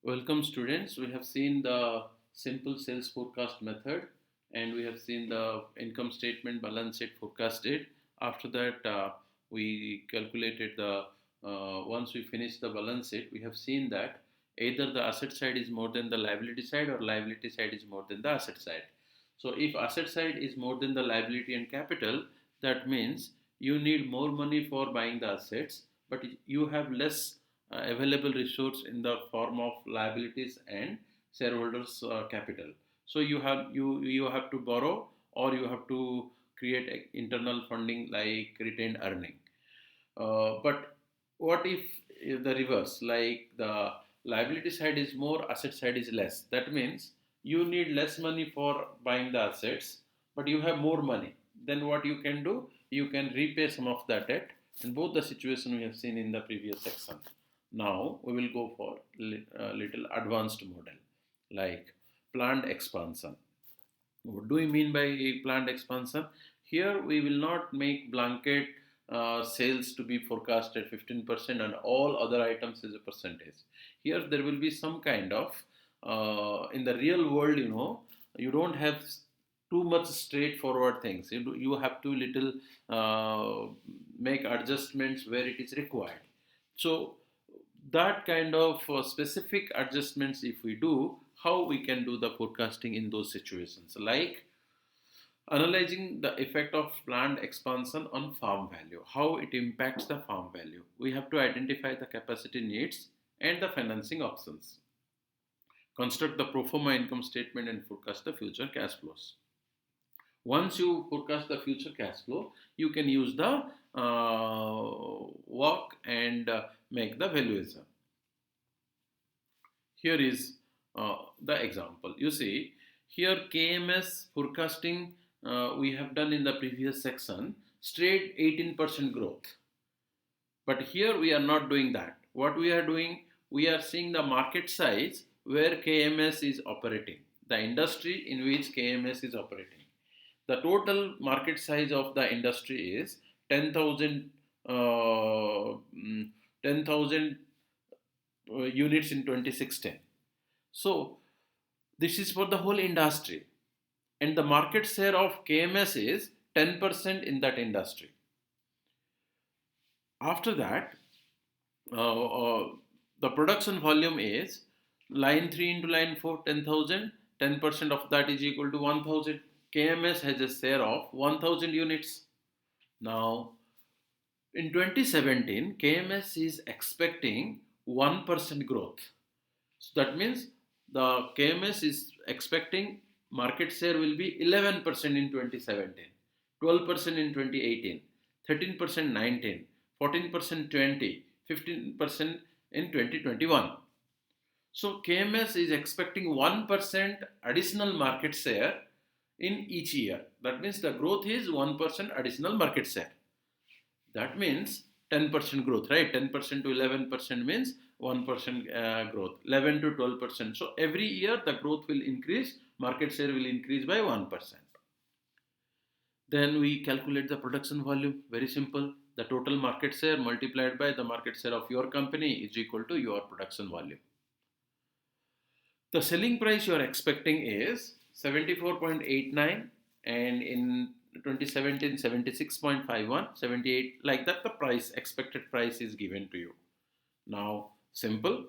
Welcome students. We have seen the simple sales forecast method and we have seen the income statement, balance sheet forecasted. After that, we calculated once we finish the balance sheet, we have seen that either the asset side is more than the liability side or liability side is more than the asset side. So if asset side is more than the liability and capital, that means you need more money for buying the assets, but you have less available resource in the form of liabilities and shareholders capital. So you have to borrow, or you have to create internal funding like retained earning. But what if the reverse, like the liability side is more, asset side is less? That means you need less money for buying the assets, but you have more money. Then what you can do? You can repay some of that debt. And both the situation we have seen in the previous section. Now we will go for little advanced model like planned expansion. What do we mean by planned expansion? Here we will not make blanket sales to be forecasted 15% and all other items as a percentage. Here there will be some kind of, in the real world, you don't have too much straightforward things. You have to little make adjustments where it is required. So that kind of specific adjustments if we do, how we can do the forecasting in those situations, like analyzing the effect of planned expansion on farm value, how it impacts the farm value. We have to identify the capacity needs and the financing options, construct the pro forma income statement and forecast the future cash flows. Once you forecast the future cash flow, you can use the work and make the valuation. Here is the example. You see, here KMS forecasting we have done in the previous section, straight 18% growth. But here we are not doing that. What we are doing, we are seeing the market size where KMS is operating, the industry in which KMS is operating. The total market size of the industry is 10,000 10,000 units in 2016. So this is for the whole industry, and the market share of KMS is 10% in that industry. After that, the production volume is line 3 into line 4, 10,000. 10% of that is equal to 1,000. KMS has a share of 1,000 units. Now, in 2017, KMS is expecting 1% growth. So that means the KMS is expecting market share will be 11% in 2017, 12% in 2018, 13% 19, 14% 20, 15% in 2021. So KMS is expecting 1% additional market share in each year. That means the growth is 1% additional market share. That means 10% growth, right? 10% to 11% means 1% growth, 11 to 12%. So every year the growth will increase, market share will increase by 1%. Then we calculate the production volume. Very simple. The total market share multiplied by the market share of your company is equal to your production volume. The selling price you are expecting is 74.89, and in 2017 76.51, 78, like that the price, expected price is given to you. Now simple,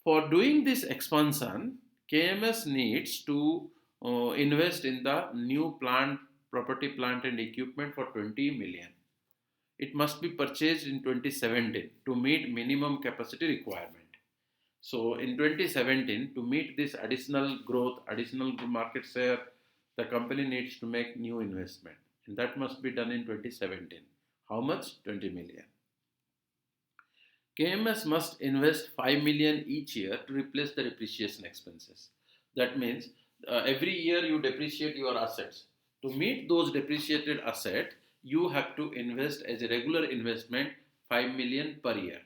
for doing this expansion, KMS needs to invest in the new property, plant and equipment for 20 million. It must be purchased in 2017 to meet minimum capacity requirement. So in 2017, to meet this additional growth, additional market share, the company needs to make new investment, and that must be done in 2017. How much? 20 million. KMS must invest 5 million each year to replace the depreciation expenses. That means every year you depreciate your assets. To meet those depreciated assets, you have to invest as a regular investment 5 million per year.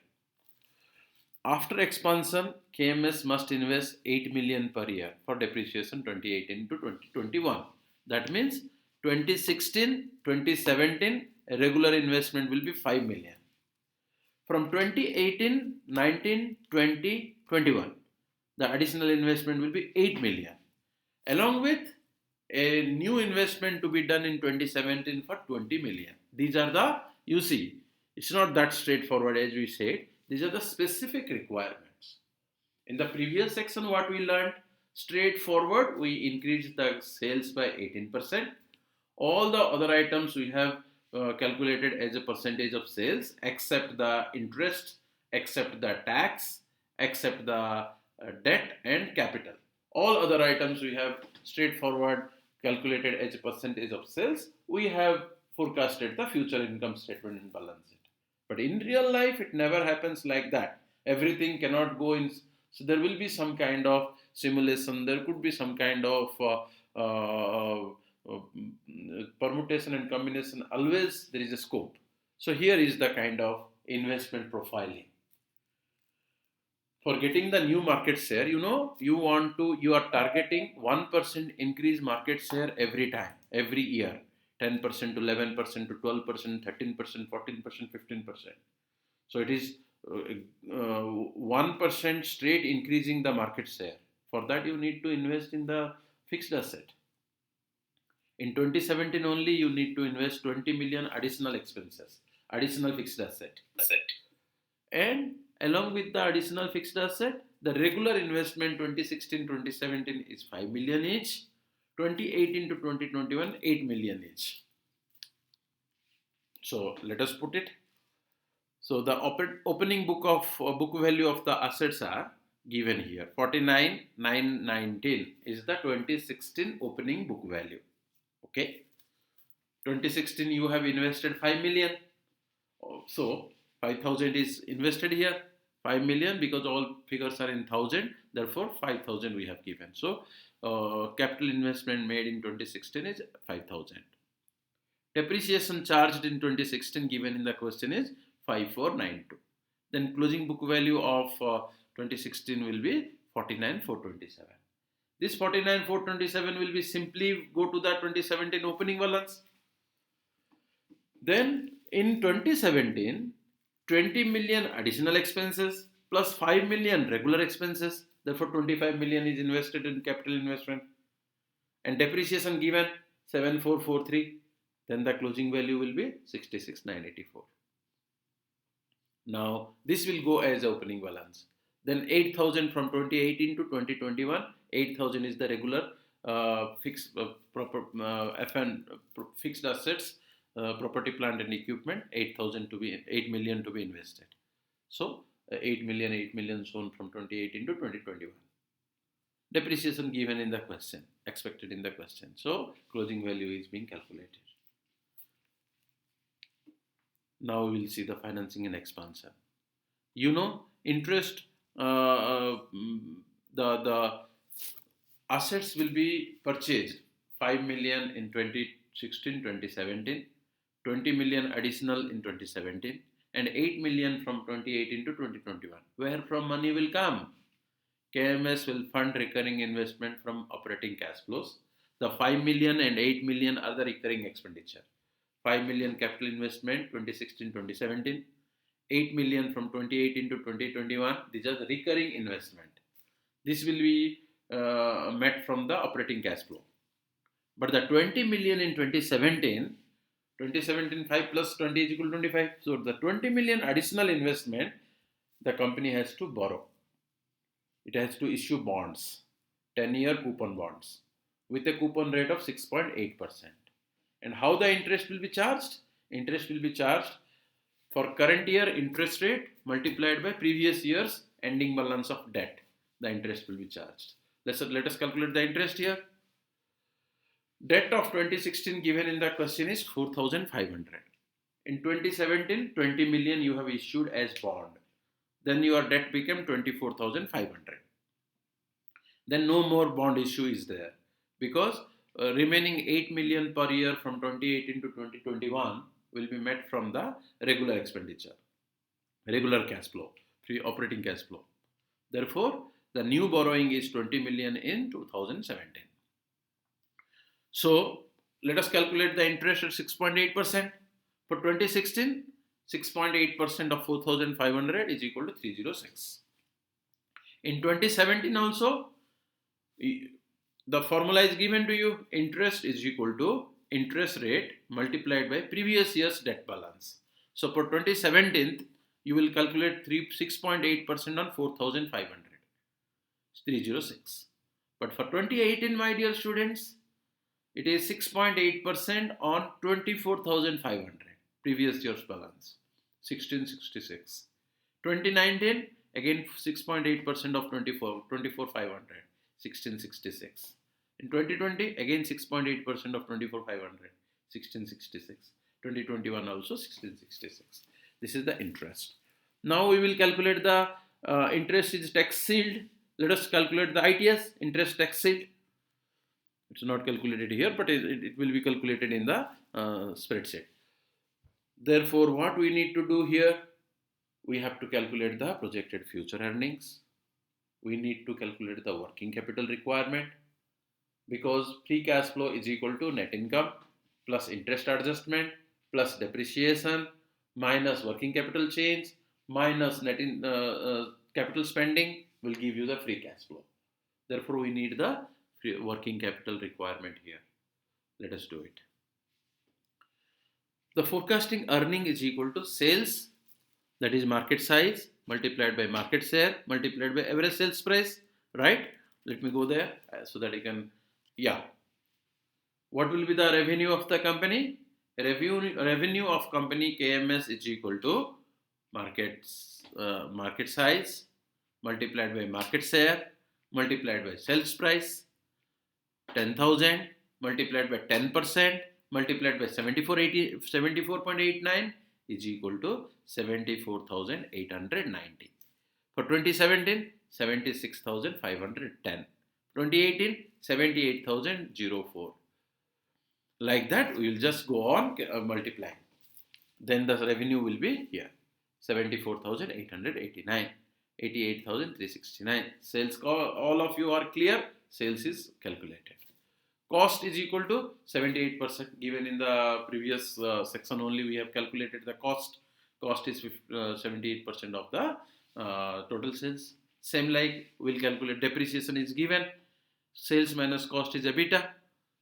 After expansion, KMS must invest 8 million per year for depreciation 2018 to 2021. That means 2016, 2017, a regular investment will be 5 million. From 2018, 19, 20, 21. The additional investment will be 8 million, along with a new investment to be done in 2017 for 20 million. These are the, you see, it's not that straightforward as we said. These are the specific requirements. In the previous section, what we learned, straightforward, we increased the sales by 18%. All the other items we have calculated as a percentage of sales, except the interest, except the tax, except the debt and capital. All other items we have straightforward calculated as a percentage of sales. We have forecasted the future income statement and balance sheet. But in real life, it never happens like that. Everything cannot go in. So there will be some kind of simulation. There could be some kind of permutation and combination. Always there is a scope. So here is the kind of investment profiling. For getting the new market share, you are targeting 1% increase market share every time, every year. 10% to 11% to 12%, 13%, 14%, 15%. So it is 1% straight increasing the market share. For that, you need to invest in the fixed asset. In 2017 only, you need to invest 20 million additional expenses, additional fixed asset. And along with the additional fixed asset, the regular investment 2016-2017 is 5 million each, 2018 to 2021, 8 million each. So let us put it. So the opening book value of the assets are given here. 49,919 is the 2016 opening book value. Okay. 2016 you have invested 5 million. So 5,000 is invested here. 5 million because all figures are in thousand. Therefore 5,000 we have given. So capital investment made in 2016 is 5,000. Depreciation charged in 2016 given in the question is 5492. Then closing book value of 2016 will be 49,427. This 49,427 will be simply go to the 2017 opening balance. Then in 2017, 20 million additional expenses plus 5 million regular expenses. Therefore 25 million is invested in capital investment. And depreciation given 7443. Then the closing value will be 66,984. Now this will go as opening balance. Then 8,000 from 2018 to 2021. 8,000 is the regular fixed fixed assets, property, plant and equipment. 8 million to be invested. So 8 million shown from 2018 to 2021. Depreciation given in the question, expected in the question. So closing value is being calculated. Now we will see the financing and expansion. Interest, the assets will be purchased 5 million in 2016-2017, 20 million additional in 2017, and 8 million from 2018 to 2021. Where from money will come? KMS will fund recurring investment from operating cash flows. The 5 million and 8 million are the recurring expenditure. 5 million capital investment 2016-2017, 8 million from 2018 to 2021. These are the recurring investment. This will be met from the operating cash flow. But the 20 million in 2017 5 plus 20 is equal to 25. So the 20 million additional investment, the company has to borrow. It has to issue bonds, 10-year coupon bonds with a coupon rate of 6.8%. And how the interest will be charged? Interest will be charged for current year interest rate multiplied by previous year's ending balance of debt. The interest will be charged. Let us calculate the interest here. Debt of 2016 given in the question is 4,500. In 2017, 20 million you have issued as bond. Then your debt became 24,500. Then no more bond issue is there because remaining 8 million per year from 2018 to 2021 will be met from the regular expenditure, regular cash flow, free operating cash flow. Therefore, the new borrowing is 20 million in 2017. So, let us calculate the interest at 6.8%. For 2016, 6.8% of 4,500 is equal to 306. In 2017 also, the formula is given to you. Interest is equal to interest rate multiplied by previous year's debt balance. So for 2017, you will calculate 6.8% on 4,500, 306. But for 2018, my dear students, it is 6.8% on 24,500, previous year's balance, 1666. 2019, again 6.8% of 24,500, 1666. In 2020, again 6.8% of 24,500, 1666. 2021 also 1666. This is the interest. Now we will calculate the interest is tax shield. Let us calculate the ITS, interest tax shield. It's not calculated here, but it will be calculated in the spreadsheet. Therefore, what we need to do here, we have to calculate the projected future earnings. We need to calculate the working capital requirement, because free cash flow is equal to net income plus interest adjustment plus depreciation minus working capital change minus capital spending will give you the free cash flow. Therefore, we need the working capital requirement here. Let us do it. The forecasting earning is equal to sales, that is market size, multiplied by market share, multiplied by average sales price, right? Let me go there so that I can, yeah. What will be the revenue of the company? Revenue of company KMS is equal to market size multiplied by market share multiplied by sales price, 10,000 multiplied by 10% multiplied by 74.89 is equal to 74,890. For 2017, 76,510. 2018, 78,004. Like that, we will just go on multiplying. Then the revenue will be here, 74,889, 88,369. Sales, all of you are clear. Sales is calculated. Cost is equal to 78%. Given in the previous section only, we have calculated the cost. Cost is 78% of the total sales. Same like we'll calculate depreciation is given. Sales minus cost is EBITDA.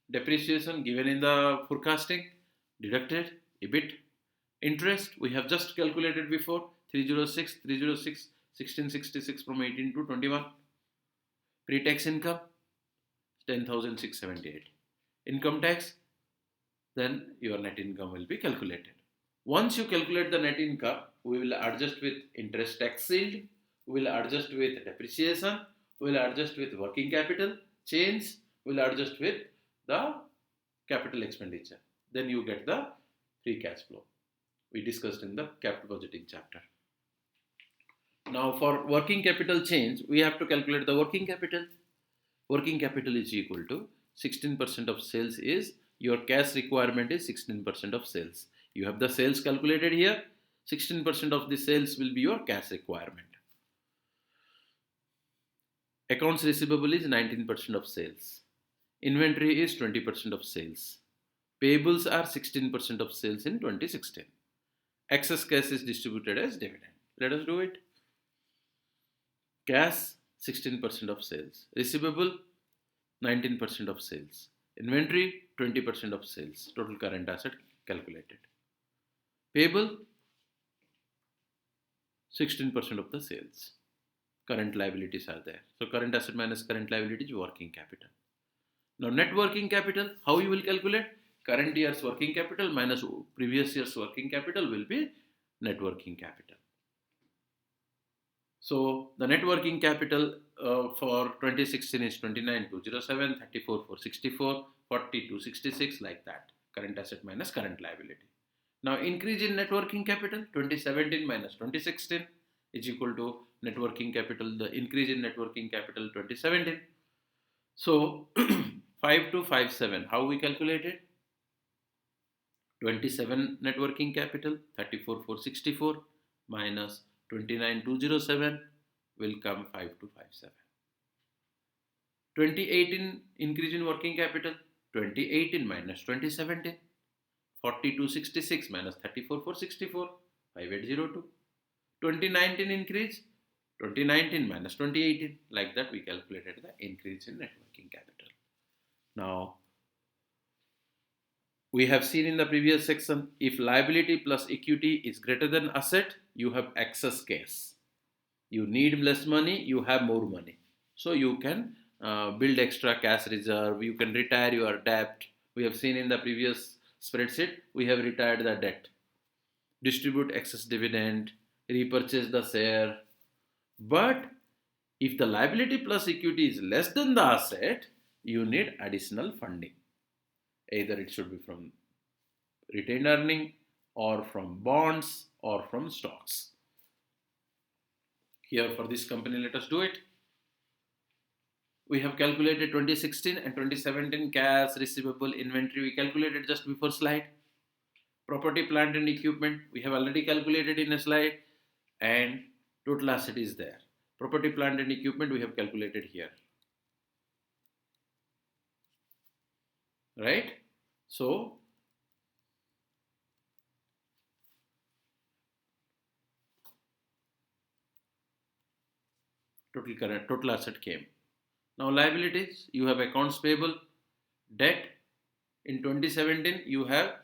Depreciation given in the forecasting, deducted, EBIT. Interest we have just calculated before, 306, 1666 from 18 to 21. Pre-tax income, 10,678. Income tax, then your net income will be calculated. Once you calculate the net income, we will adjust with interest tax shield, we will adjust with depreciation, we will adjust with working capital change, we will adjust with the capital expenditure. Then you get the free cash flow. We discussed in the capital budgeting chapter. Now for working capital change, we have to calculate the working capital. Working capital is equal to 16% of sales is your cash requirement is 16% of sales. You have the sales calculated here. 16% of the sales will be your cash requirement. Accounts receivable is 19% of sales. Inventory is 20% of sales. Payables are 16% of sales in 2016. Excess cash is distributed as dividend. Let us do it. Cash 16% of sales. Receivable 19% of sales. Inventory 20% of sales. Total current asset calculated. Payable 16% of the sales. Current liabilities are there. So current asset minus current liability is working capital. Now net working capital, how you will calculate? Current year's working capital minus previous year's working capital will be net working capital. So the net working capital for 2016 is 29,207, 34,464, 40,266, like that. Current asset minus current liability. Now increase in net working capital, 2017 minus 2016 is equal to net working capital, the increase in net working capital 2017. So 5257, how we calculate it? 27 net working capital, 34,464 minus 29,207 will come 5257. 2018 increase in working capital, 2018 minus 2017, 4266 minus 34,464, 5802. 2019 increase, 2019 minus 2018. Like that, we calculated the increase in net working capital. Now, we have seen in the previous section, if liability plus equity is greater than asset, you have excess cash. You need less money, you have more money. So you can build extra cash reserve, you can retire your debt. We have seen in the previous spreadsheet, we have retired the debt, distribute excess dividend, repurchase the share. But if the liability plus equity is less than the asset, you need additional funding. Either it should be from retained earning or from bonds or from stocks. Here for this company, let us do it. We have calculated 2016 and 2017 cash, receivable, inventory. We calculated just before slide. Property, plant and equipment, we have already calculated in a slide, and total asset is there. Property, plant and equipment we have calculated here. Right? So, total asset came. Now liabilities, you have accounts payable, debt. In 2017 you have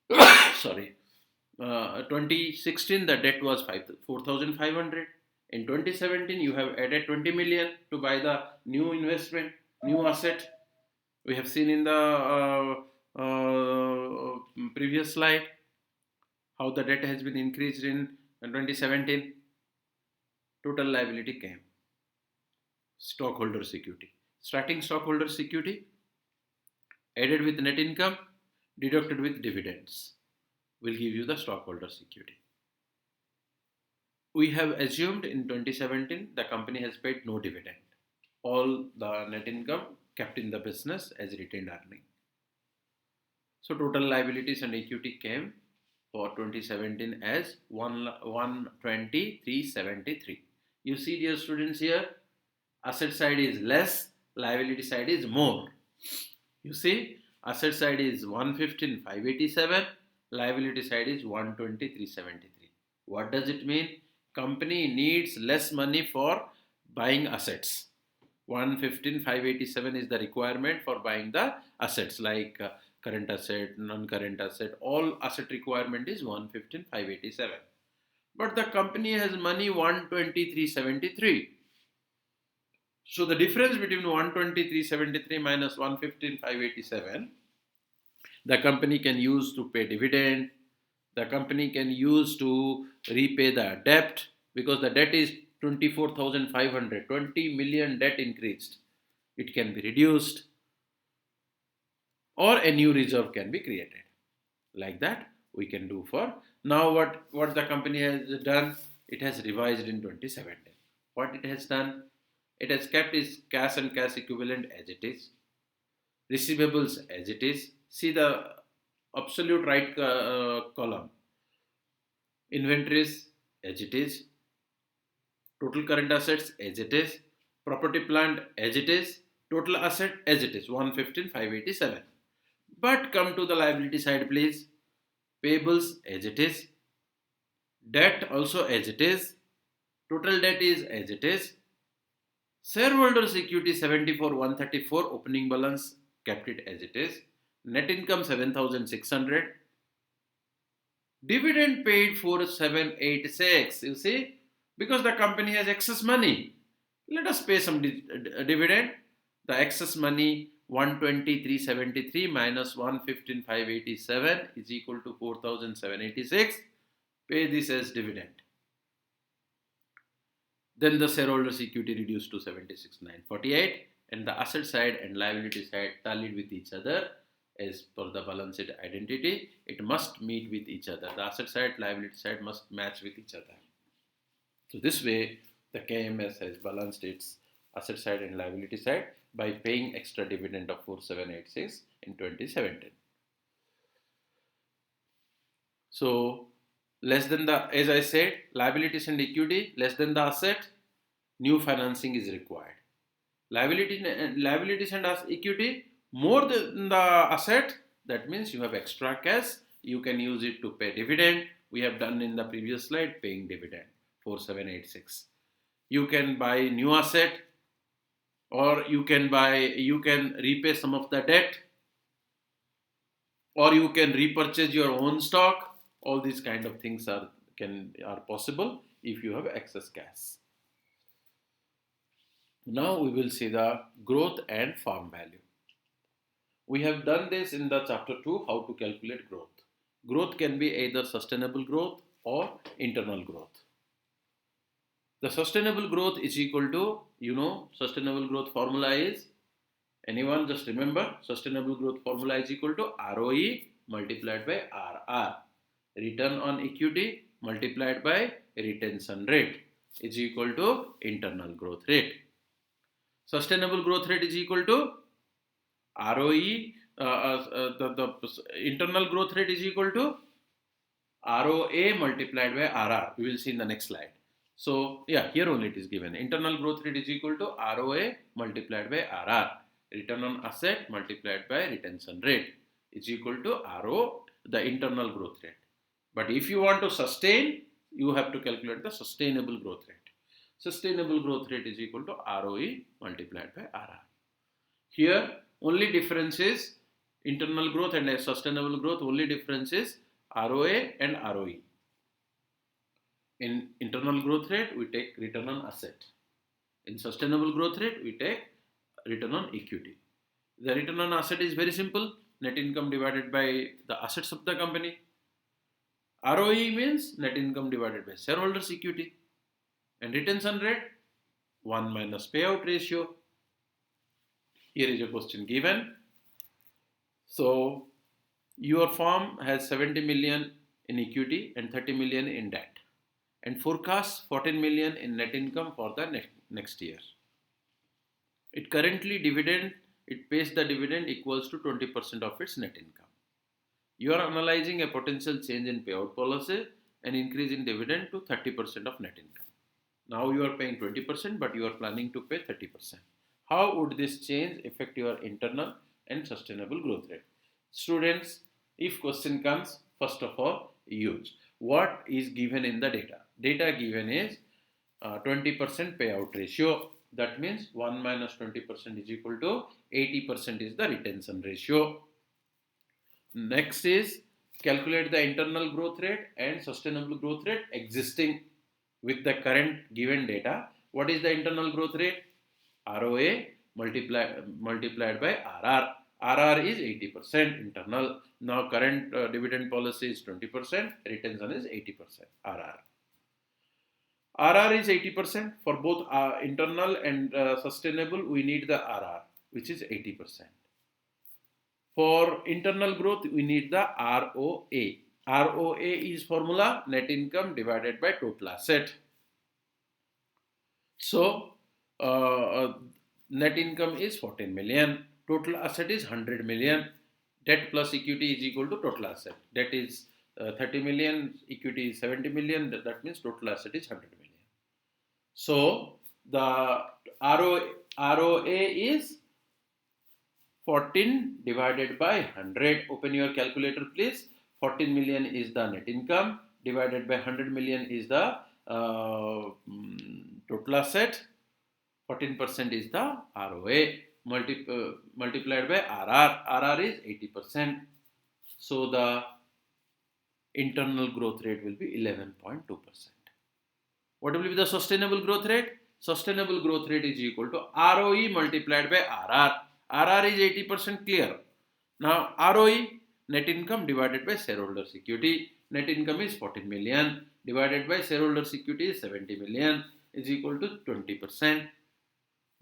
2016 the debt was 4,500. In 2017 you have added 20 million to buy the new investment, new asset. We have seen in the previous slide how the debt has been increased in 2017. Total liability came. Stockholders' equity. Starting stockholders' equity added with net income, deducted with dividends will give you the stockholders' equity. We have assumed in 2017 the company has paid no dividend. All the net income kept in the business as retained earning. So total liabilities and equity came for 2017 as 120,373. You see, dear students, here asset side is less, liability side is more. You see, asset side is 115,587, liability side is 120,373. What does it mean? Company needs less money for buying assets. 115,587 is the requirement for buying the assets like current asset, non-current asset. All asset requirement is 115,587. But the company has money 120,373. So the difference between 120,373 minus 115,587, the company can use to pay dividend, the company can use to repay the debt, because the debt is 24,500, 20 million debt increased. It can be reduced, or a new reserve can be created. Like that we can do for. Now what the company has done, it has revised in 2017. What it has done, it has kept its cash and cash equivalent as it is, receivables as it is. See the absolute right column, inventories as it is, total current assets as it is, property plant as it is, total asset as it is, 115,587. But come to the liability side, please. Payables as it is, debt also as it is, total debt is as it is, shareholders equity 74,134, opening balance kept it as it is, net income 7,600, dividend paid 4,786. You see, because the company has excess money, let us pay some dividend. The excess money 120,373 minus 115,587 is equal to 4,786. Pay this as dividend. Then the shareholders equity reduced to 76,948, and the asset side and liability side tallied with each other as per the balance sheet identity. It must meet with each other. The asset side, liability side must match with each other. So this way the KMS has balanced its asset side and liability side by paying extra dividend of 4,786 in 2017. So less than the, as I said, liabilities and equity less than the asset, new financing is required. Liabilities and equity more than the asset, that means you have extra cash, you can use it to pay dividend. We have done in the previous slide paying dividend 4,786. you can buy new asset, or you can repay some of the debt, or you can repurchase your own stock. All these kind of things are possible if you have excess cash. Now we will see the growth and farm value. We have done this in the chapter 2, how to calculate growth. Growth can be either sustainable growth or internal growth. The sustainable growth is equal to, sustainable growth formula is, anyone just remember, sustainable growth formula is equal to ROE multiplied by RR. Return on equity multiplied by retention rate is equal to internal growth rate. Sustainable growth rate is equal to ROE, the internal growth rate is equal to ROA multiplied by RR. We will see in the next slide. So, yeah, here only it is given. Internal growth rate is equal to ROA multiplied by RR. Return on asset multiplied by retention rate is equal to RO, the internal growth rate. But if you want to sustain, you have to calculate the sustainable growth rate. Sustainable growth rate is equal to ROE multiplied by RR. Here, only difference is internal growth and sustainable growth, only difference is ROA and ROE. In internal growth rate, we take return on asset. In sustainable growth rate, we take return on equity. The return on asset is very simple, net income divided by the assets of the company. ROE means net income divided by shareholders' equity. And retention rate, 1 minus payout ratio. Here is a question given. So, your firm has 70 million in equity and 30 million in debt, and forecasts 14 million in net income for the next year. It pays the dividend equals to 20% of its net income. You are analyzing a potential change in payout policy and increase in dividend to 30% of net income. Now you are paying 20%, but you are planning to pay 30%. How would this change affect your internal and sustainable growth rate? Students, if question comes, first of all, use what is given in the data. Data given is 20% payout ratio. That means 1 minus 20% is equal to 80% is the retention ratio. Next is calculate the internal growth rate and sustainable growth rate existing with the current given data. What is the internal growth rate? ROA multiplied by RR. RR is 80% internal. Now current dividend policy is 20%, retention is 80% RR. RR is 80%. For both internal and sustainable, we need the RR, which is 80%. For internal growth, we need the ROA. ROA is formula net income divided by total asset. So, net income is 14 million. Total asset is 100 million. Debt plus equity is equal to total asset. Debt is 30 million, equity is 70 million. That means total asset is 100 million. So, the ROA is 14 divided by 100. Open your calculator, please. 14 million is the net income, divided by 100 million is the total asset. 14% is the ROA. Multiplied by RR. RR is 80%. So the internal growth rate will be 11.2%. What will be the sustainable growth rate? Sustainable growth rate is equal to ROE multiplied by RR. RR is 80% clear. Now ROE, net income divided by shareholders' equity. Net income is 14 million divided by shareholders' equity is 70 million is equal to 20%.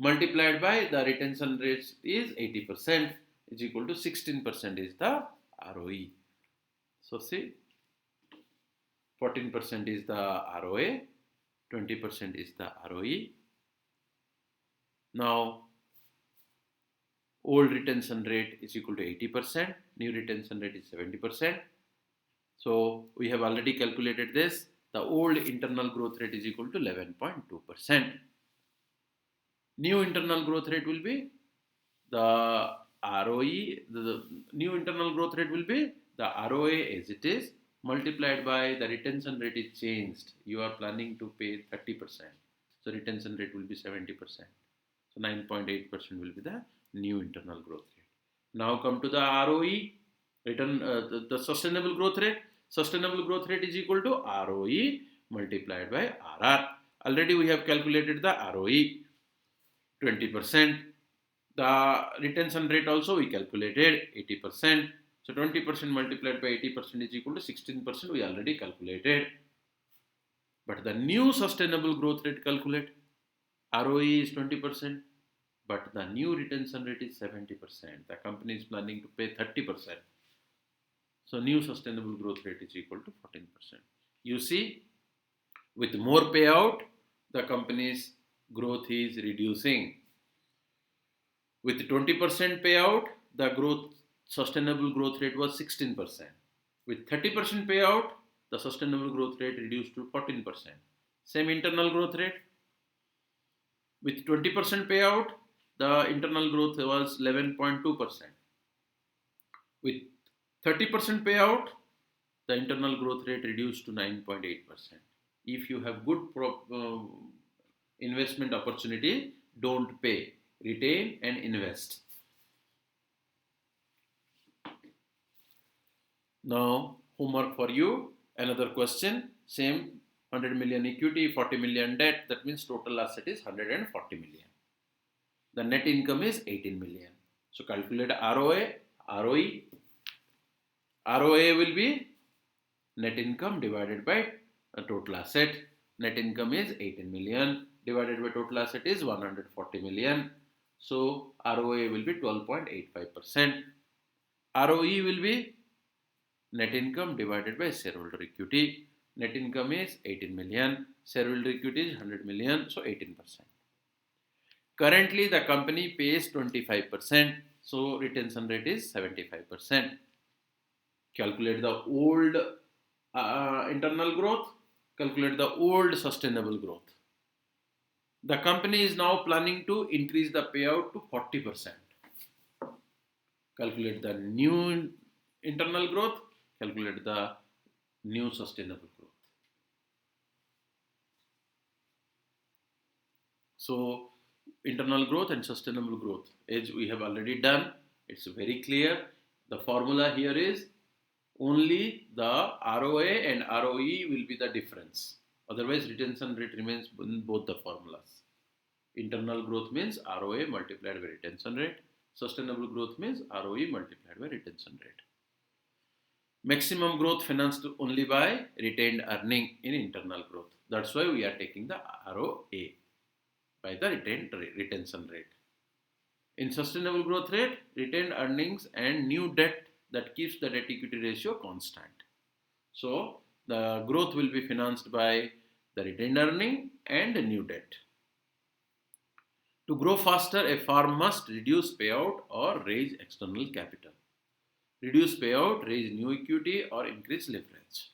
Multiplied by the retention rate is 80% is equal to 16% is the ROE. So see, 14% is the ROA, 20% is the ROE. Now, old retention rate is equal to 80%, new retention rate is 70%. So, we have already calculated this. The old internal growth rate is equal to 11.2%. New internal growth rate will be the ROE, the new internal growth rate will be the ROA as it is, multiplied by the retention rate is changed. You are planning to pay 30%. the retention rate will be 70%. So 9.8% will be the new internal growth rate. Now come to the ROE, the sustainable growth rate. Sustainable growth rate is equal to ROE multiplied by RR. Already we have calculated the ROE 20%. The retention rate also we calculated 80%. So 20% multiplied by 80% is equal to 16%. We already calculated. But the new sustainable growth rate calculate. ROE is 20%, but the new retention rate is 70%. The company is planning to pay 30%. So new sustainable growth rate is equal to 14%. You see, with more payout, the company's growth is reducing. With 20% payout, the sustainable growth rate was 16%. With 30% payout, the sustainable growth rate reduced to 14%. Same internal growth rate. With 20% payout, the internal growth was 11.2%. With 30% payout, the internal growth rate reduced to 9.8%. If you have good investment opportunity, don't pay. Retain and invest. Now, homework for you. Another question. Same 100 million equity, 40 million debt. That means total asset is 140 million. The net income is 18 million. So calculate ROA, ROE. ROA will be net income divided by a total asset. Net income is 18 million divided by total asset is 140 million. So ROA will be 12.85%. ROE will be net income divided by shareholder equity. Net income is 18 million. Shareholder equity is 100 million. So 18%. Currently the company pays 25%. So retention rate is 75%. Calculate the old internal growth. Calculate the old sustainable growth. The company is now planning to increase the payout to 40%. Calculate the new internal growth. Calculate the new sustainable growth. So internal growth and sustainable growth, as we have already done, it's very clear. The formula here is only the ROA and ROE will be the difference. Otherwise, retention rate remains in both the formulas. Internal growth means ROA multiplied by retention rate. Sustainable growth means ROE multiplied by retention rate. Maximum growth financed only by retained earning in internal growth. That's why we are taking the ROA by the retention rate. In sustainable growth rate, retained earnings and new debt that keeps the debt equity ratio constant. So the growth will be financed by the retained earning and the new debt. To grow faster, a firm must reduce payout or raise external capital. Reduce payout, raise new equity or increase leverage.